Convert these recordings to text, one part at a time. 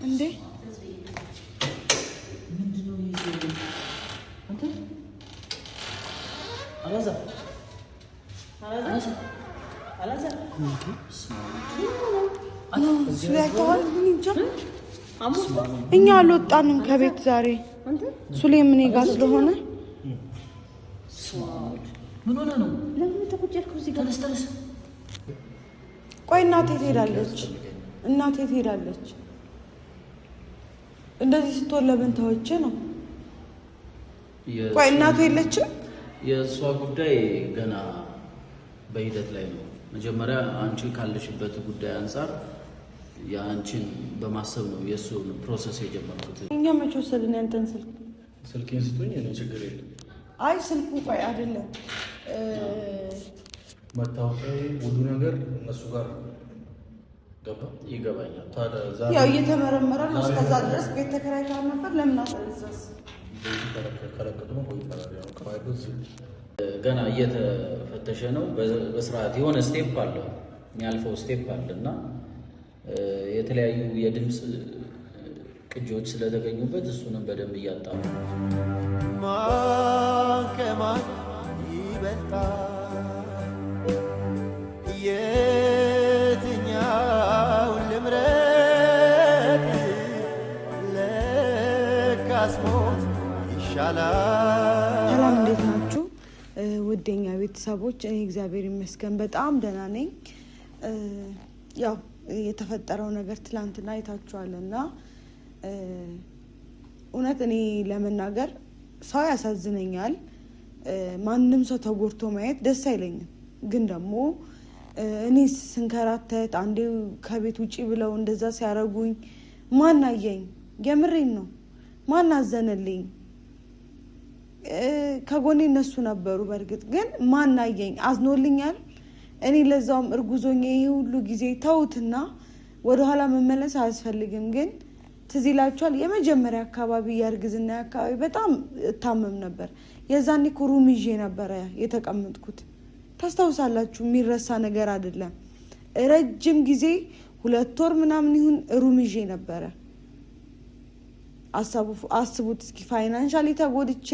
እንዴ ምንድነው ይሄ? አንተ አላዛ እኛ አልወጣንም ከቤት ዛሬ ሱሌም እኔ ጋር ስለሆነ ምን ሆነ ነው? ለምን ተቆጨልኩ? እዚህ ጋር ተነስተሽ ቆይ እናቴ ትሄዳለች። እንደዚህ ስትሆን ለምን ተወች ነው? ቆይ እናቱ የለችም? የእሷ ጉዳይ ገና በሂደት ላይ ነው። መጀመሪያ አንቺ ካለሽበት ጉዳይ አንፃር የአንቺን በማሰብ ነው የእሱን ፕሮሰስ የጀመርኩት። እኛ መቼ ወሰድን ያንተን ስልኬን ስጡኝ፣ እኔ ችግር የለም። አይ ስልኩ ቆይ አይደለም መታወቂያ ሁሉ ነገር እነሱ ጋር ገባ ይገባኛል። ታዲያ ያው እየተመረመረ ነው። እስከዛ ድረስ ቤት ተከራይተሃል ነበር። ለምን አሰረዛስ? ከለከቱ ነው ወይ ከማይዶስ ገና እየተፈተሸ ነው። በስርዓት የሆነ ስቴፕ አለው የሚያልፈው ስቴፕ አለ እና የተለያዩ የድምፅ ቅጂዎች ስለተገኙበት እሱንም በደንብ እያጣሩ ማን ከማን ይበልጣል? የትኛውን ልምረጥ? ለካስ ሞት ይሻላል። ሰላም፣ እንዴት ናችሁ ውዴኛ ቤተሰቦች? እኔ እግዚአብሔር ይመስገን በጣም ደህና ነኝ። ያው የተፈጠረው ነገር ትላንትና አይታችኋልና እውነት እኔ ለመናገር ሰው ያሳዝነኛል። ማንም ሰው ተጎድቶ ማየት ደስ አይለኝም። ግን ደግሞ እኔ ስንከራተት አንዴ ከቤት ውጪ ብለው እንደዛ ሲያረጉኝ ማን አየኝ? የምሬን ነው። ማን አዘነልኝ? ከጎኔ እነሱ ነበሩ። በእርግጥ ግን ማን አየኝ? አዝኖልኛል? እኔ ለዛውም እርጉዞኝ ይሄ ሁሉ ጊዜ ተውትና ወደኋላ መመለስ አያስፈልግም። ግን ትዝ ይላችኋል የመጀመሪያ አካባቢ የእርግዝና አካባቢ በጣም እታመም ነበር። የዛኔ እኮ ሩም ይዤ ነበረ የተቀመጥኩት። ታስታውሳላችሁ? የሚረሳ ነገር አይደለም። ረጅም ጊዜ 2 ወር ምናምን ይሁን ሩም ይዤ ነበረ። አስቡት እስኪ። ፋይናንሻሊ ተጎድቼ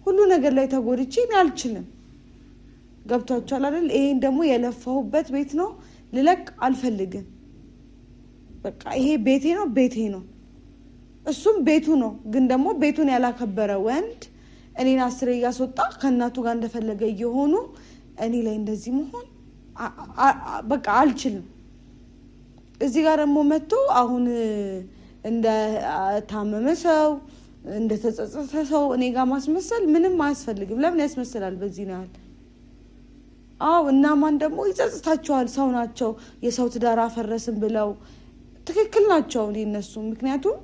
ሁሉ ነገር ላይ ተጎድቼ እኔ አልችልም። ገብቷችኋል አይደል? ይሄን ደግሞ የለፋሁበት ቤት ነው። ልለቅ አልፈልግም። በቃ ይሄ ቤቴ ነው። እሱም ቤቱ ነው። ግን ደግሞ ቤቱን ያላከበረ ወንድ እኔን 10 እያስወጣ ከእናቱ ጋር እንደፈለገ እየሆኑ እኔ ላይ እንደዚህ መሆን በቃ አልችልም። እዚህ ጋር ደግሞ መጥቶ አሁን እንደ ታመመ ሰው እንደ ተጸጸተ ሰው እኔ ጋር ማስመሰል ምንም አያስፈልግም። ለምን ያስመስላል? በዚህ ነው። አዎ እና ማን ደግሞ ይጸጽታቸዋል? ሰው ናቸው። የሰው ትዳር አፈረስን ብለው ትክክል ናቸው እነሱ። ምክንያቱም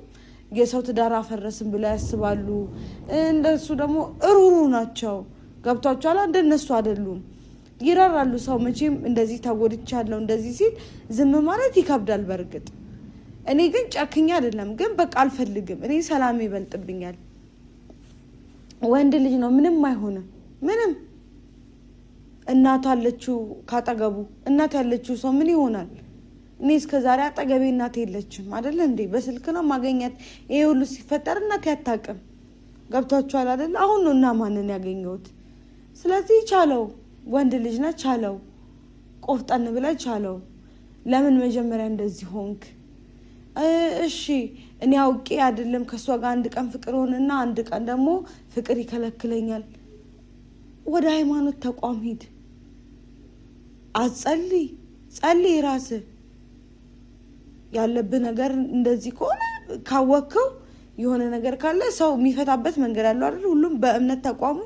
የሰው ትዳር አፈረስን ብለው ያስባሉ። እንደሱ ደግሞ እሩሩ ናቸው። ገብቷቸዋል? እንደነሱ አይደሉም። ይራራሉ። ሰው መቼም እንደዚህ ተጎድቻለሁ እንደዚህ ሲል ዝም ማለት ይከብዳል። በእርግጥ እኔ ግን ጨክኛ አይደለም። ግን በቃ አልፈልግም። እኔ ሰላም ይበልጥብኛል። ወንድ ልጅ ነው፣ ምንም አይሆንም። ምንም እናት አለችው ካጠገቡ። እናት ያለችው ሰው ምን ይሆናል? እኔ እስከዛሬ አጠገቤ እናት የለችም አይደል እንዴ? በስልክ ነው ማገኛት። ይሄ ሁሉ ሲፈጠር እናት ያታቅም። ገብቷችኋል አይደል? አሁን ነው እና ማንን ያገኘሁት። ስለዚህ ቻለው፣ ወንድ ልጅ ነህ፣ ቻለው። ቆፍጠን ብለህ ቻለው። ለምን መጀመሪያ እንደዚህ ሆንክ? እሺ እኔ አውቄ አይደለም ከሷ ጋር አንድ ቀን ፍቅር ሆነና አንድ ቀን ደግሞ ፍቅር ይከለክለኛል። ወደ ሃይማኖት ተቋም ሂድ፣ አጸልይ፣ ጸልይ። ራስህ ያለብህ ነገር እንደዚህ ከሆነ ካወቅከው የሆነ ነገር ካለ ሰው የሚፈታበት መንገድ አለው አይደል? ሁሉም በእምነት ተቋሙ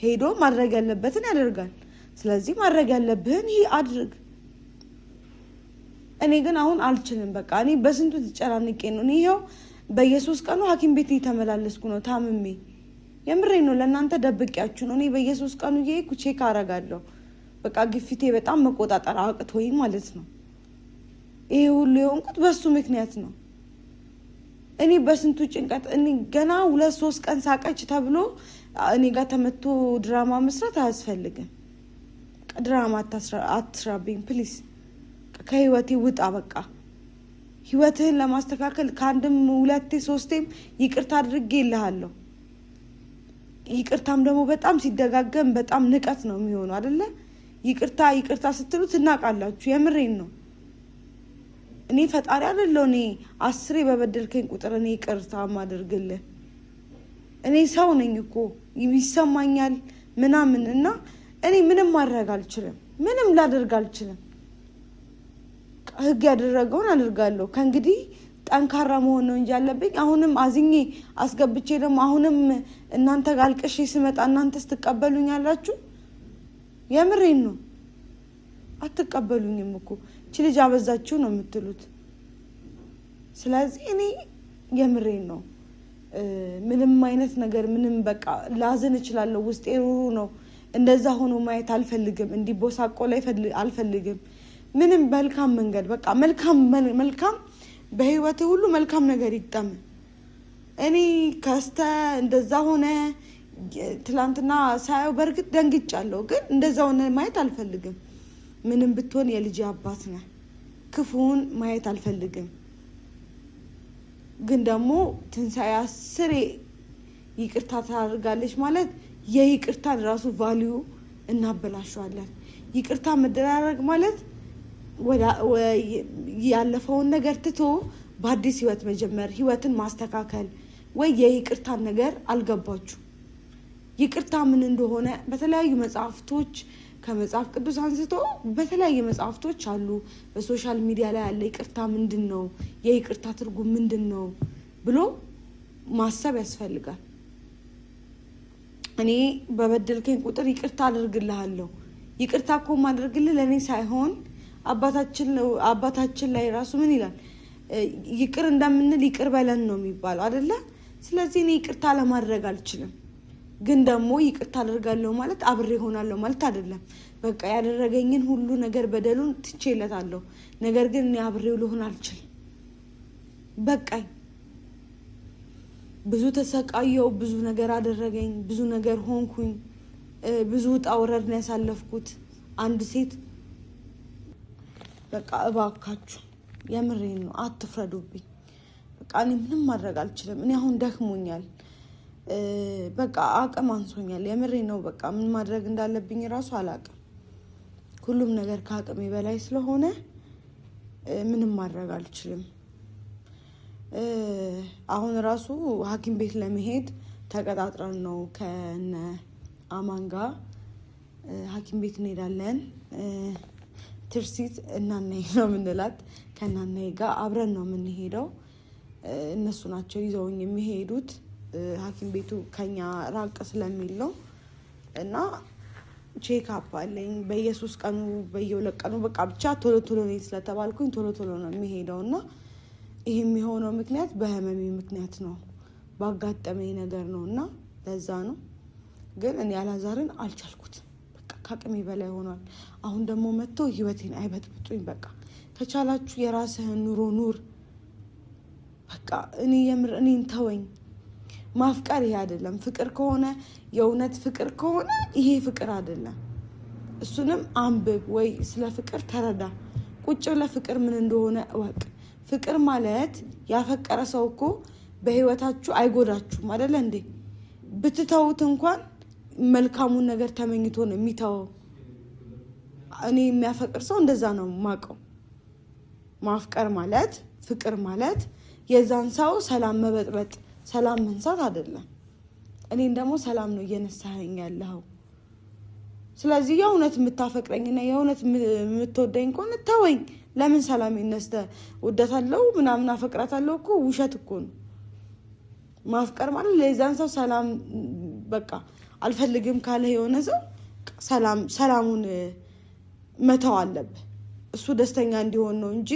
ሄዶ ማድረግ ያለበትን ያደርጋል። ስለዚህ ማድረግ ያለብህን ይሄ አድርግ። እኔ ግን አሁን አልችልም። በቃ እኔ በስንቱ ተጨናንቄ ነው። እኔ ይኸው በየ3 ቀኑ ሐኪም ቤት እየተመላለስኩ ነው ታምሜ። የምሬ ነው። ለእናንተ ደብቄያችሁ ነው። እኔ በየ3 ቀኑ እየሄድኩ ቼክ አረጋለሁ። በቃ ግፊቴ በጣም መቆጣጠር አቅቶኝ ማለት ነው። ይሄ ሁሉ የሆንኩት በሱ ምክንያት ነው። እኔ በስንቱ ጭንቀት እኔ ገና 2-3 ቀን ሳቀች ተብሎ እኔ ጋር ተመቶ ድራማ መስራት አያስፈልግም። ድራማ አትስራብኝ ፕሊዝ። ከህይወቴ ውጣ። በቃ ህይወትህን ለማስተካከል ከአንድም ሁለቴ ሶስቴም ይቅርታ አድርጌልሃለሁ። ይቅርታም ደግሞ በጣም ሲደጋገም በጣም ንቀት ነው የሚሆነው አይደለ? ይቅርታ ስትሉት እናቃላችሁ። የምሬን ነው። እኔ ፈጣሪ አይደለሁ። እኔ 10 በበደልከኝ ቁጥር እኔ ይቅርታ ማድርግልህ እኔ ሰው ነኝ እኮ ይሰማኛል ምናምን እና እኔ ምንም ማድረግ አልችልም። ምንም ላደርግ አልችልም። ህግ ያደረገውን አድርጋለሁ። ከእንግዲህ ጠንካራ መሆን ነው እንጂ ያለብኝ። አሁንም አዝኜ አስገብቼ ደግሞ አሁንም እናንተ ጋር አልቅሼ ስመጣ እናንተስ ትቀበሉኛላችሁ? የምሬን ነው። አትቀበሉኝም እኮ እቺ ልጅ አበዛችሁ ነው የምትሉት። ስለዚህ እኔ የምሬን ነው። ምንም አይነት ነገር ምንም በቃ ላዝን እችላለሁ። ውስጤ ሩሩ ነው። እንደዛ ሆኖ ማየት አልፈልግም። እንዲቦሳቆ ላይ አልፈልግም። ምንም መልካም መንገድ በቃ መልካም በህይወቴ ሁሉ መልካም ነገር ይግጠም። እኔ ከስተ እንደዛ ሆነ ትላንትና ሳየው በእርግጥ ደንግጫለሁ፣ ግን እንደዛ ሆነ ማየት አልፈልግም። ምንም ብትሆን የልጅ አባት ነህ። ክፉን ማየት አልፈልግም። ግን ደግሞ ትንሣኤ 10 ይቅርታ ታደርጋለች ማለት የይቅርታን ራሱ ቫልዩ እናበላሸዋለን። ይቅርታ መደራረግ ማለት ያለፈውን ነገር ትቶ በአዲስ ህይወት መጀመር፣ ህይወትን ማስተካከል። ወይ የይቅርታን ነገር አልገባችሁ። ይቅርታ ምን እንደሆነ በተለያዩ መጽሐፍቶች ከመጽሐፍ ቅዱስ አንስቶ በተለያዩ መጽሐፍቶች አሉ። በሶሻል ሚዲያ ላይ ያለ ይቅርታ ምንድን ነው፣ የይቅርታ ትርጉም ምንድን ነው ብሎ ማሰብ ያስፈልጋል። እኔ በበደልከኝ ቁጥር ይቅርታ አድርግልሃለሁ። ይቅርታ እኮ ማድረግልህ ለእኔ ሳይሆን አባታችን ላይ ራሱ ምን ይላል? ይቅር እንደምንል ይቅር በለን ነው የሚባለው አይደለ? ስለዚህ እኔ ይቅርታ ለማድረግ አልችልም። ግን ደግሞ ይቅርታ አደርጋለሁ ማለት አብሬ ሆናለሁ ማለት አይደለም። በቃ ያደረገኝን ሁሉ ነገር በደሉን ትቼለታለሁ። ነገር ግን እኔ አብሬው ልሆን አልችልም። በቃኝ። ብዙ ተሰቃየው፣ ብዙ ነገር አደረገኝ፣ ብዙ ነገር ሆንኩኝ፣ ብዙ ውጣ ውረድ ነው ያሳለፍኩት። አንድ ሴት በቃ እባካችሁ የምሬን ነው አትፍረዱብኝ። በቃ እኔ ምንም ማድረግ አልችልም። እኔ አሁን ደክሞኛል። በቃ አቅም አንሶኛል። የምሬን ነው። በቃ ምን ማድረግ እንዳለብኝ ራሱ አላቅም። ሁሉም ነገር ከአቅሜ በላይ ስለሆነ ምንም ማድረግ አልችልም። አሁን ራሱ ሐኪም ቤት ለመሄድ ተቀጣጥረን ነው ከነ አማን ጋር ሐኪም ቤት እንሄዳለን። ትርሲት እናናይ ነው የምንላት። ከእናናይ ጋር አብረን ነው የምንሄደው። እነሱ ናቸው ይዘውኝ የሚሄዱት። ሐኪም ቤቱ ከኛ ራቅ ስለሚል ነው እና ቼክ አፕ አለኝ በየ3 ቀኑ በየ2 ቀኑ በቃ ብቻ ቶሎ ነው ስለተባልኩኝ ቶሎ ነው የሚሄደው። እና ይሄ የሚሆነው ምክንያት በህመሜ ምክንያት ነው፣ ባጋጠመኝ ነገር ነው። እና ለዛ ነው። ግን እኔ አላዛርን አልቻልኩት። በቃ ከአቅሜ በላይ ሆኗል። አሁን ደግሞ መጥቶ ህይወቴን አይበጥብጡኝ። በቃ ከቻላችሁ የራስህን ኑሮ ኑር። በቃ እኔን ተወኝ። ማፍቀር ይሄ አይደለም። ፍቅር ከሆነ የእውነት ፍቅር ከሆነ ይሄ ፍቅር አይደለም። እሱንም አንብብ ወይ ስለ ፍቅር ተረዳ። ቁጭ ብለህ ፍቅር ምን እንደሆነ እወቅ። ፍቅር ማለት ያፈቀረ ሰው እኮ በህይወታችሁ አይጎዳችሁም አይደለ እንዴ? ብትተውት እንኳን መልካሙን ነገር ተመኝቶ ነው የሚተወው። እኔ የሚያፈቅር ሰው እንደዛ ነው የማውቀው። ማፍቀር ማለት ፍቅር ማለት የዛን ሰው ሰላም መበጥበጥ፣ ሰላም መንሳት አይደለም። እኔን ደግሞ ሰላም ነው እየነሳኸኝ ያለኸው። ስለዚህ የእውነት የምታፈቅረኝና የእውነት የምትወደኝ ከሆነ ተወኝ። ለምን ሰላም ይነስተ ወዳታለሁ ምናምን አፈቅራታለሁ እኮ ውሸት እኮ ነው። ማፍቀር ማለት ለዛን ሰው ሰላም በቃ አልፈልግም ካለ የሆነ ሰው ሰላሙን መተው አለብህ። እሱ ደስተኛ እንዲሆን ነው እንጂ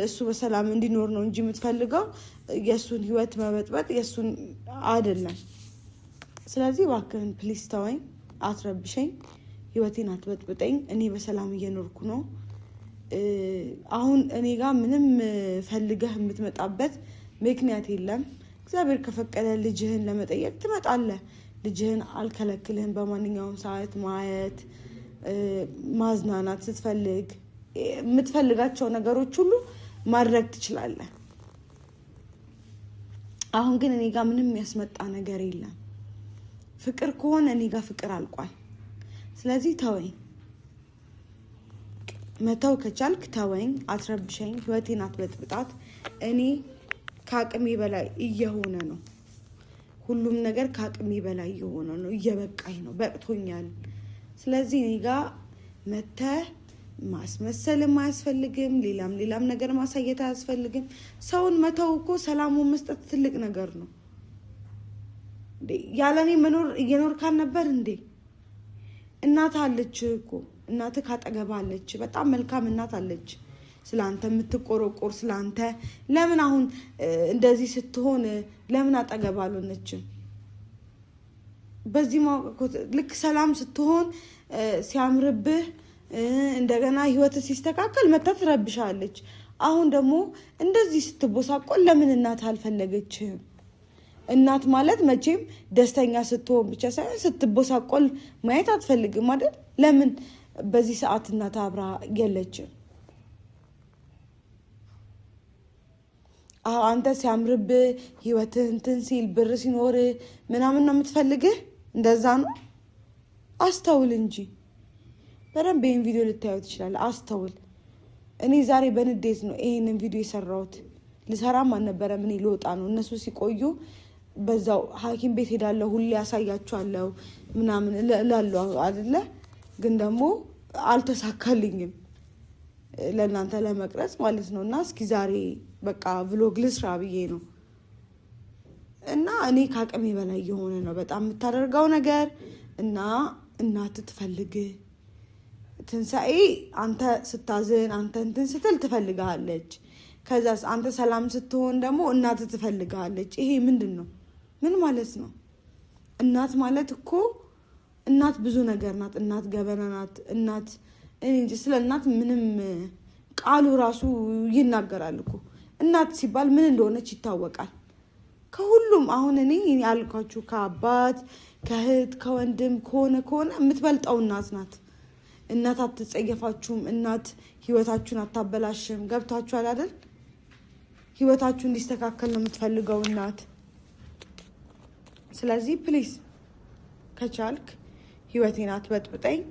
እሱ በሰላም እንዲኖር ነው እንጂ የምትፈልገው የእሱን ህይወት መበጥበጥ የእሱን አይደለም። ስለዚህ እባክህን ፕሊስ ተወኝ፣ አትረብሸኝ፣ ህይወቴን አትበጥብጠኝ። እኔ በሰላም እየኖርኩ ነው። አሁን እኔ ጋር ምንም ፈልገህ የምትመጣበት ምክንያት የለም። እግዚአብሔር ከፈቀደ ልጅህን ለመጠየቅ ትመጣለህ። ልጅህን አልከለክልህም። በማንኛውም ሰዓት ማየት፣ ማዝናናት ስትፈልግ የምትፈልጋቸው ነገሮች ሁሉ ማድረግ ትችላለህ። አሁን ግን እኔ ጋር ምንም የሚያስመጣ ነገር የለም። ፍቅር ከሆነ እኔ ጋር ፍቅር አልቋል። ስለዚህ ተወኝ፣ መተው ከቻልክ ተወኝ፣ አትረብሸኝ፣ ህይወቴን አትበጥብጣት። እኔ ከአቅሜ በላይ እየሆነ ነው፣ ሁሉም ነገር ከአቅሜ በላይ እየሆነ ነው፣ እየበቃኝ ነው፣ በቅቶኛል። ስለዚህ እኔ ጋር መተህ ማስመሰልም አያስፈልግም፣ ሌላም ነገር ማሳየት አያስፈልግም። ሰውን መተው እኮ ሰላሙን መስጠት ትልቅ ነገር ነው። ያለኔ መኖር እየኖርካን ነበር እንዴ? እናት አለች እኮ፣ እናት ካጠገብ አለች፣ በጣም መልካም እናት አለች፣ ስላንተ የምትቆረቆር ስላንተ። ለምን አሁን እንደዚህ ስትሆን ለምን አጠገብ አልሆነችም? በዚህ ልክ ሰላም ስትሆን ሲያምርብህ እንደገና ህይወት ሲስተካከል መታ ትረብሻለች። አሁን ደግሞ እንደዚህ ስትቦሳቆል ለምን እናት አልፈለገችህም? እናት ማለት መቼም ደስተኛ ስትሆን ብቻ ሳይሆን ስትቦሳቆል ማየት አትፈልግም አይደል? ለምን በዚህ ሰዓት እናት አብራ የለችም? አንተ ሲያምርብህ ህይወትህ እንትን ሲል ብር ሲኖር ምናምን ነው የምትፈልግህ? እንደዛ ነው? አስተውል እንጂ በደንብ ይህን ቪዲዮ ልታየው ትችላለህ። አስተውል። እኔ ዛሬ በንዴት ነው ይህንን ቪዲዮ የሰራሁት። ልሰራም አልነበረም፣ እኔ ልወጣ ነው። እነሱ ሲቆዩ በዛው ሐኪም ቤት ሄዳለሁ፣ ሁሌ ያሳያችኋለሁ ምናምን እላለሁ አይደለ? ግን ደግሞ አልተሳካልኝም ለእናንተ ለመቅረጽ ማለት ነው። እና እስኪ ዛሬ በቃ ቭሎግ ልስራ ብዬ ነው። እና እኔ ከአቅሜ በላይ የሆነ ነው በጣም የምታደርገው ነገር። እና እናት ትፈልግ ትንሣኤ አንተ ስታዝን አንተ እንትን ስትል ትፈልግሃለች። ከዛ አንተ ሰላም ስትሆን ደግሞ እናት ትፈልግሃለች። ይሄ ምንድን ነው? ምን ማለት ነው? እናት ማለት እኮ እናት ብዙ ነገር ናት። እናት ገበና ናት። እናት እኔ እንጂ ስለ እናት ምንም ቃሉ ራሱ ይናገራል እኮ። እናት ሲባል ምን እንደሆነች ይታወቃል ከሁሉም። አሁን እኔ ያልኳችሁ ከአባት ከእህት ከወንድም ከሆነ የምትበልጠው እናት ናት። እናት አትጸየፋችሁም። እናት ህይወታችሁን አታበላሽም። ገብታችኋል አይደል? ህይወታችሁ እንዲስተካከል ነው የምትፈልገው እናት። ስለዚህ ፕሊዝ ከቻልክ ህይወቴን አትበጥብጠኝ።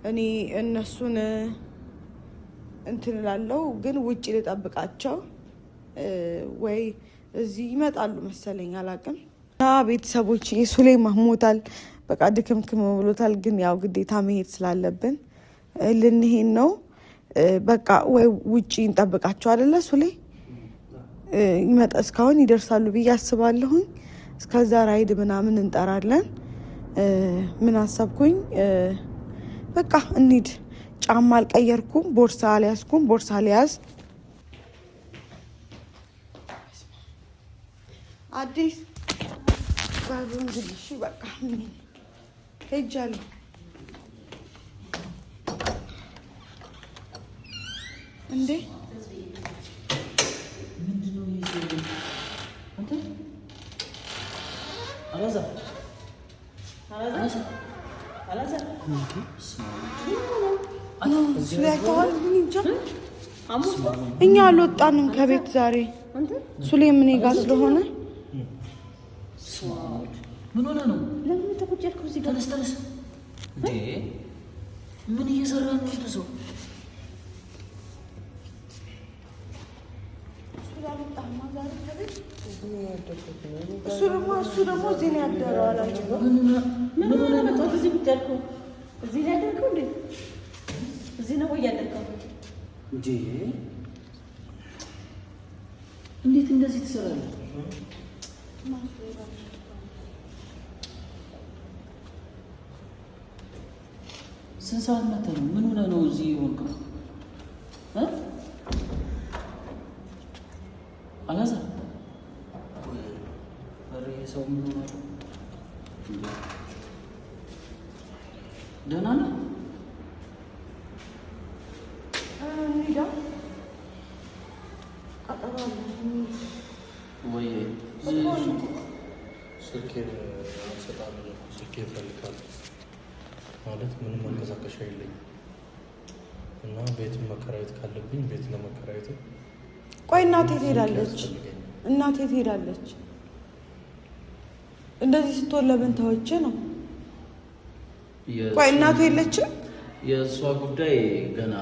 እኔ እነሱን እንትን እላለሁ፣ ግን ውጭ ልጠብቃቸው ወይ እዚህ ይመጣሉ መሰለኝ፣ አላውቅም። እና ቤተሰቦች ሱሌ ማሞታል፣ በቃ ድክምክም ብሎታል። ግን ያው ግዴታ መሄድ ስላለብን ልንሄድ ነው። በቃ ወይ ውጭ እንጠብቃቸው አይደለ? ሱሌ ይመጣ እስካሁን ይደርሳሉ ብዬ አስባለሁኝ። እስከዛ ራይድ ምናምን እንጠራለን። ምን አሰብኩኝ፣ በቃ እንሂድ። ጫማ አልቀየርኩም፣ ቦርሳ አልያዝኩም። ቦርሳ አልያዝ አዲስ ባሉ እንግዲህ እሺ፣ በቃ ሄጃለሁ። እንዴ እኛ አልወጣንም ከቤት ዛሬ። ሱሌ ምን ጋር ስለሆነ ምን ሆነ ነው? ለምን ተቆጨልኩ? እዚህ ጋር ተነስተነስ እንዴ ምን እየሰራ ነው ተሰው? እሱ ደግሞ እዚህ ነው ያደረው አላችሁ? ምን ሆነ ነው? እዚህ ቁጭ ያልከው እዚህ ላይ ያደረከው እንዴ? እዚህ ነው ወይ ያደረከው እንዴ? እንዴት እንደዚህ ትሰራለህ? ስንት ሰዓት መተህ ነው? ምን ሆነህ ነው እዚህ የሆንከው? አላዛር ሰው ምን ሆነ? ደህና ነህ? ወይ ስልኬን እሰጥሃለሁ። ስልኬን እፈልጋለሁ ማለት ምንም መንቀሳቀሻ የለኝም። እና ቤት መከራየት ካለብኝ ቤት ለመከራየት ቆይ እናቴ ትሄዳለች እንደዚህ ስትሆን ለምን ተወች ነው? ቆይ እናቱ የለችም? የእሷ ጉዳይ ገና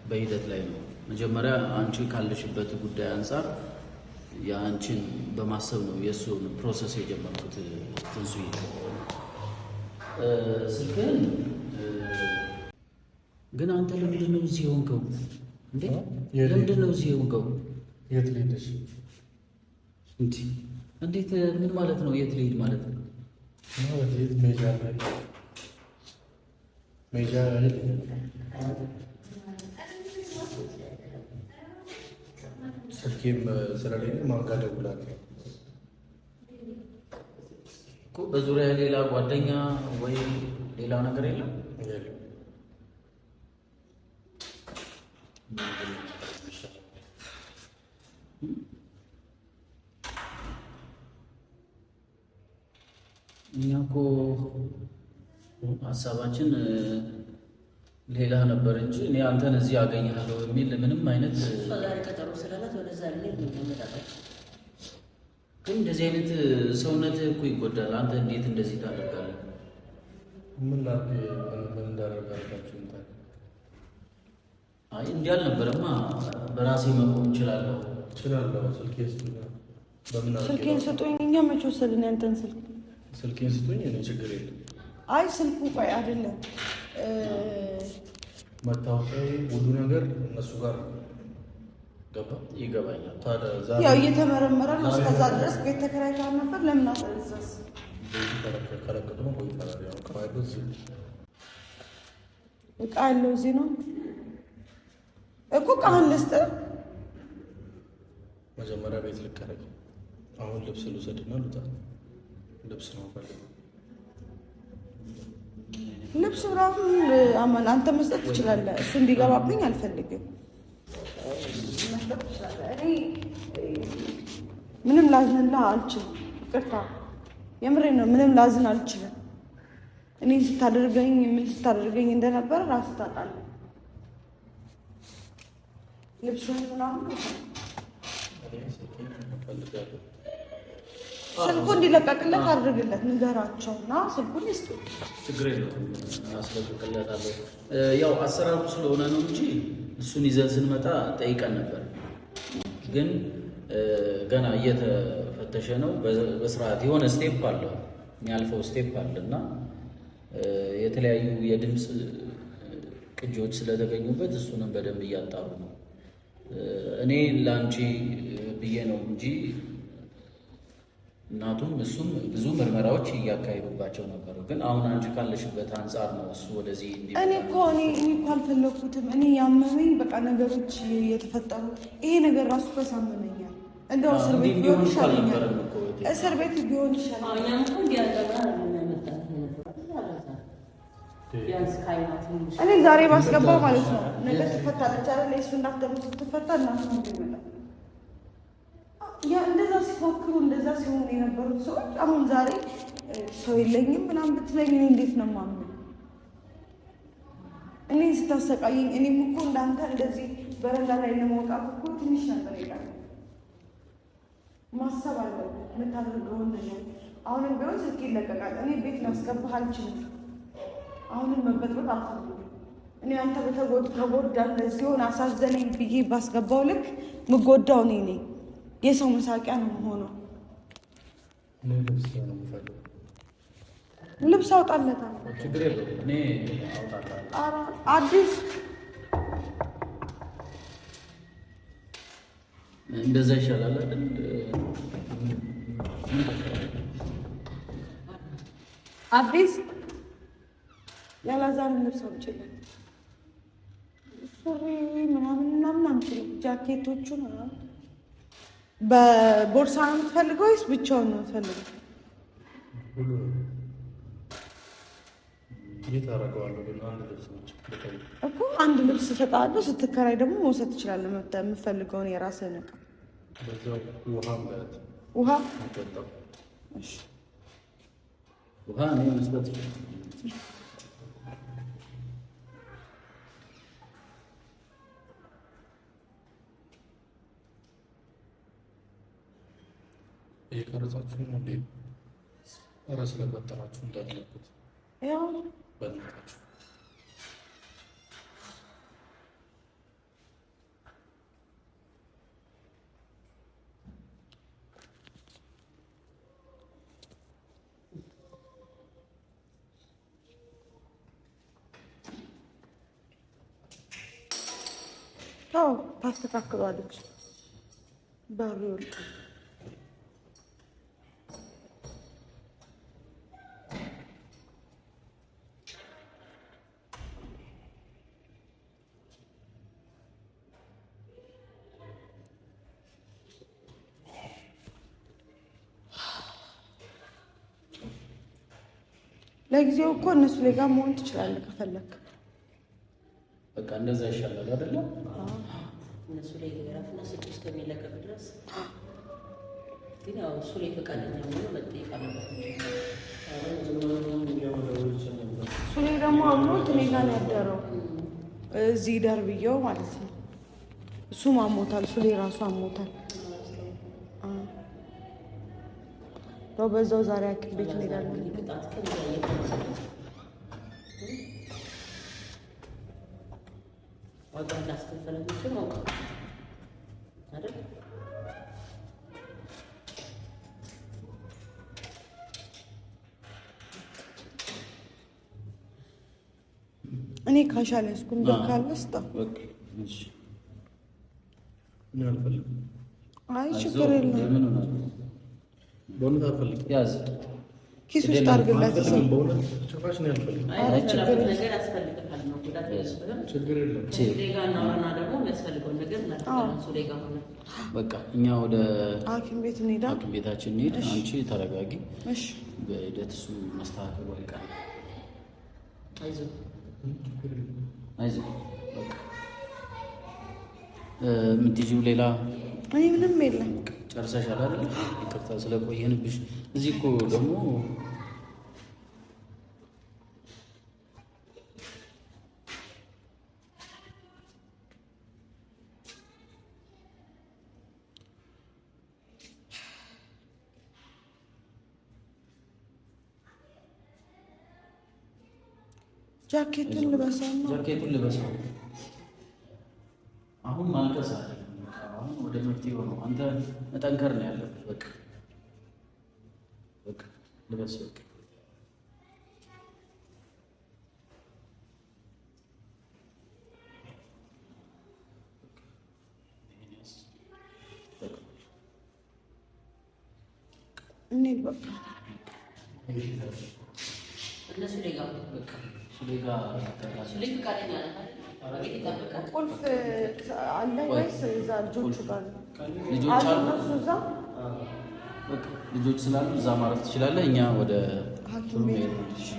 በሂደት ላይ ነው። መጀመሪያ አንቺ ካለሽበት ጉዳይ አንጻር የአንቺን በማሰብ ነው የእሱን ፕሮሰስ የጀመርኩት። ትንሱ ስልክህን ግን አንተ ለምንድን ነው እዚህ የሆንከው እንዴ? ለምንድን ነው እዚህ የሆንከው? የት ልሄድሽ እንዴ? እንዴት ምን ማለት ነው? የት ልሄድ ማለት ነው? ማለት የት ሜጃ ስልኬም ስለሌለ ማን ጋር ደውላለሁ እኮ። በዙሪያ ሌላ ጓደኛ ወይ ሌላ ነገር የለም? እኛ እኮ ሀሳባችን ሌላ ነበር እንጂ እኔ አንተን እዚህ አገኛለሁ የሚል ምንም አይነት ዛሬ ቀጠሮ ስላላት ወደዛ ግን እንደዚህ አይነት ሰውነትህ እኮ ይጎዳል። አንተ እንዴት እንደዚህ ታደርጋለህ? ምን እንዳደረጋችሁ እንታል? አይ እንዲህ አልነበረማ። በራሴ መቆም እችላለሁ። ስልኬን ስጡኝ። እኛ መቼ ወሰድን ያንተን ስልክ? ስልኬን ስጡኝ። እኔ ችግር የለም። አይ ስልኩ ቆይ አይደለም መታወቂያ ሁሉ ነገር እነሱ ጋር ገባ። ይገባኛል። ያው እየተመረመረ ነው። እስከዛ ድረስ ቤት ተከራይተሃል ነበር። ለምን አሰዘዝ ከለቀቅ ነው ወይ ታዲያ ከማይበት እቃ ያለው እዚህ ነው እኮ። ቃል ልስጥህ። መጀመሪያ ቤት ልከራይ። አሁን ልብስ ልውሰድና ልውጣ። ልብስ ነው ፈልገው። ልብስ ምናምን አማን አንተ መስጠት ትችላለህ። እሱ እንዲገባብኝ አልፈልግም። እኔ ምንም ላዝንልህ አልችልም። ይቅርታ የምሬ ነው። ምንም ላዝን አልችልም። እኔ ስታደርገኝ እንደነበረ ራስህ ታውቃለህ። ልብሱን ምናምን ስልኩ እንዲለቀቅለት አድርግለት፣ ንገራቸው እና ስልኩን ይስጡ። ችግር የለውም አስለቅቅለታለሁ። ያው አሰራሩ ስለሆነ ነው እንጂ እሱን ይዘን ስንመጣ ጠይቀን ነበር። ግን ገና እየተፈተሸ ነው በስርዓት። የሆነ ስቴፕ አለው የሚያልፈው ስቴፕ አለ እና የተለያዩ የድምፅ ቅጂዎች ስለተገኙበት እሱንም በደንብ እያጣሩ ነው። እኔ ለአንቺ ብዬ ነው እንጂ እናቱም እሱም ብዙ ምርመራዎች እያካሄዱባቸው ነበሩ። ግን አሁን አንቺ ካለሽበት አንጻር ነው እሱ ወደዚህ እኔ እኮ አልፈለኩትም። እኔ ያመመኝ በቃ ነገሮች የተፈጠሩ ይሄ ነገር ራሱ ያሳመመኛል። እንደው እስር ቤት ቢሆን ይሻለኛል። እስር ቤት ቢሆን ይሻለኛል። እኔ ዛሬ ባስገባው ማለት ነው ነገ ትፈታለች አይደል? እሱ እናት ደግሞ ስትፈታ እናት ነው የሚመጣው። ያ እንደዛ ሲፎክሩ እንደዛ ሲሆኑ የነበሩት ሰዎች አሁን ዛሬ ሰው የለኝም ምናምን ብትለኝ እኔ እንዴት ነው የማምነው? እኔ ስታሰቃየኝ እኔም እኮ እንዳንተ እንደዚህ በረንዳ ላይ ለመውጣት እኮ ትንሽ ነበር ይላል። ማሰብ አለብህ የምታደርገውን ነገር። አሁንም ቢሆን ስልክ ይለቀቃል። እኔ ቤት ላስገባህ አልችልም። አሁንም መበጥበጥ አልፈልግም። እኔ አንተ ተጎዳ እንደዚህ ሆነ አሳዘነኝ ብዬ ባስገባው ልክ ምጎዳው እኔ ነኝ። የሰው መሳቂያ ነው የምሆነው። ልብስ አውጣለታል። ችግር የለውም እኔ አውጣለሁ። አዲስ እንደዛ ይሻላል አይደል? አዲስ ያላዛርን ልብስ አውጪልኝ። ሱሪ ምናምን አምጪልኝ። ጃኬቶቹ ምናምን በቦርሳ ነው የምትፈልገው ወይስ ብቻውን ነው የምትፈልገው? እኮ አንድ ልብስ እሰጥሃለሁ። ስትከራይ ደግሞ መውሰድ ትችላለህ የምትፈልገውን የራስህን ዕቃ። ውሃ እኔ መስጠት እየቀረጻችሁ ነው እንዴ? ኧረ ስለፈጠራችሁ እንዳትለቁት ያው በእናታችሁ። አዎ ታስተካክሏለች። በሩ ይወልቃል። ለጊዜው እኮ እነሱ ላይ ጋር መሆን ትችላለህ ከፈለክ። በቃ እንደዛ ይሻላል አይደለ? እነሱ ላይ ገራፍና ስድስት ከሚለቀቅ ድረስ ግን ያው እሱ ላይ ፈቃደኛ ሆኖ መጠየቅ አለበት። እሱ ላይ ደግሞ አሞት እኔ ጋር ነው ያደረው እዚህ ደርብየው ማለት ነው። እሱም አሞታል። እሱ ላይ ራሱ አሞታል። ያው በዛው ዛሬ ሐኪም ቤት እንሄዳለን። ዋጋ እንዳስከፈለችው ማውቀው አይደል? እኔ ካሻለ እስኩም ካለስታ እሺ እኔ አልፈልግም። አይ ችግር የለም። በእውነት አልፈልግም። ያዝ ኪስ ውስጥ አድርግላት። በእውነት ጭራሽ ነው አልፈልግም። አይ ችግር ነገር ያስፈልጋል ነው ጉዳት ያስፈልጋል። ችግር የለም። ሱሌጋ እናወራና ደግሞ የሚያስፈልገውን ነገር እናደርጋለን። ሱሌጋ ሆነ በቃ እኛ ወደ ሐኪም ቤት እንሄዳ። ሐኪም ቤታችን እንሂድ። አንቺ ተረጋጊ። እሺ በሂደት እሱ መስተካከሉ አይቀርም። አይዞህ አይዞህ በቃ የምትይዥው ሌላ እኔ ምንም የለም። ጨርሰሻል አይደል? ይቅርታ ስለቆየንብሽ። እዚህ እኮ ደግሞ ጃኬቱን ልበሳው። ጃኬቱን ልበሳው። አሁን ማልቀስ አለ። አሁን ወደ መፍትሄው ነው። አንተ መጠንከር ነው ያለብህ። በቃ በቃ ልበስ። በቃ እንሂድ በቃ እነሱ ሌጋ በቃ ሱሌጋ ሱሌ ፈቃደኛ ነው አይደል? ቁልፍ አለ ወይስ እዛ ልጆቹ ጋር ነው? ልጆች አሉ እሱ እዛ በቃ ልጆች ስላሉ እዛ ማረፍ ትችላለህ። እኛ ወደ ሐኪም ቤት እሺ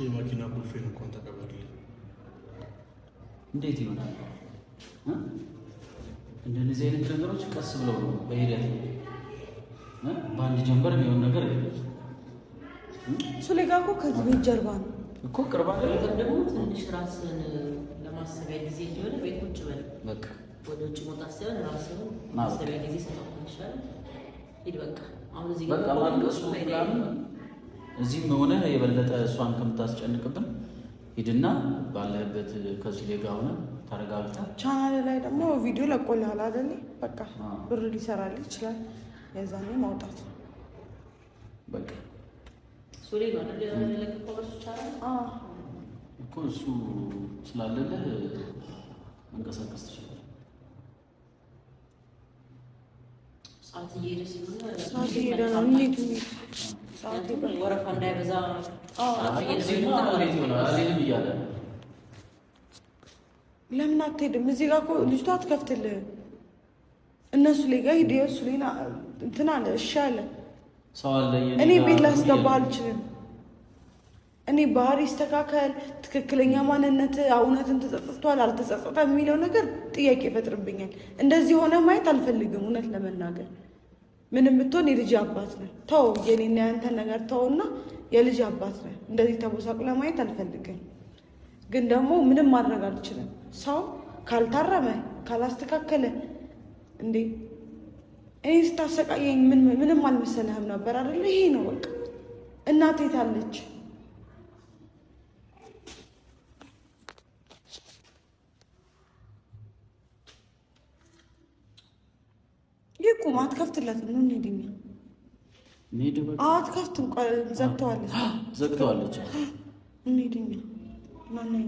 የመኪና ቁልፌን እንኳን ተቀበልልኝ። እንዴት ይሆናል? እንደዚህ አይነት ነገሮች ቀስ ብለው ነው በሂደት ነው። በአንድ ጀንበር የሚሆን ነገር የለም። ሱሌጋ እኮ ከዚህ ቤት ጀርባ ነው እኮ ቅርባ ደግሞ ትንሽ ራስን ለማሰቢያ ጊዜ እንዲሆነ ቤት ቁጭ በል። በቃ ወደ ውጭ መውጣት ሳይሆን ራስን ማሰቢያ ጊዜ ሰጠው ይሻላል። ሂድ በቃ አሁን እዚህ በቃ ማልቀሱ ምናምን እዚህም ሆነ የበለጠ እሷን ከምታስጨንቅብን ሂድና ባለህበት ከሱሌጋ ሆነ ተረጋግተህ። ቻናል ላይ ደግሞ ቪዲዮ ለቆልሃል አይደል? በቃ ብር ሊሰራልህ ይችላል። የዛኔ ማውጣት ነው በቃ ሱሌ ነው አይደል? ለከፈው እሱ ቻናል እኮ እሱ ስላለልህ መንቀሳቀስ ትችላለህ። ሰዓት እየሄደ ስለሆነ ሰዓት እየሄደ ነው። እንሂድ ሰዓት ወረፋ እንዳይበዛ አልሄድም እያለ ለምን አትሄድም? እዚህ ጋር እኮ ልጅቷ አትከፍትልህም። እነሱ ላይ ጋር ሂድ። እሱ ላይ እንትን አለ። እሺ አለ። ሰው አለ። እኔ ቤት ላስገባ አልችልም። እኔ ባህሪ ይስተካከል፣ ትክክለኛ ማንነት እውነትን ተጸጽቷል አልተጸጸተም የሚለው ነገር ጥያቄ ይፈጥርብኛል። እንደዚህ ሆነ ማየት አልፈልግም። እውነት ለመናገር ምንም ብትሆን የልጅ አባት ነህ። ተው የኔና ያንተን ነገር ተውና የልጅ አባት ነህ። እንደዚህ ተቦሳቅለ ማየት አልፈልግም። ግን ደግሞ ምንም ማድረግ አልችልም። ሰው ካልታረመ ካላስተካከለ እንዴ እኔ ስታሰቃየኝ ምንም አልመሰለህም ነበር አይደል? ይሄ ነው በቃ። እናቴ ታለች። ይቁም። አትከፍትለትም ነው እንሂድኛ። አትከፍትም። ዘግተዋለች። እንሂድኛ። ማነው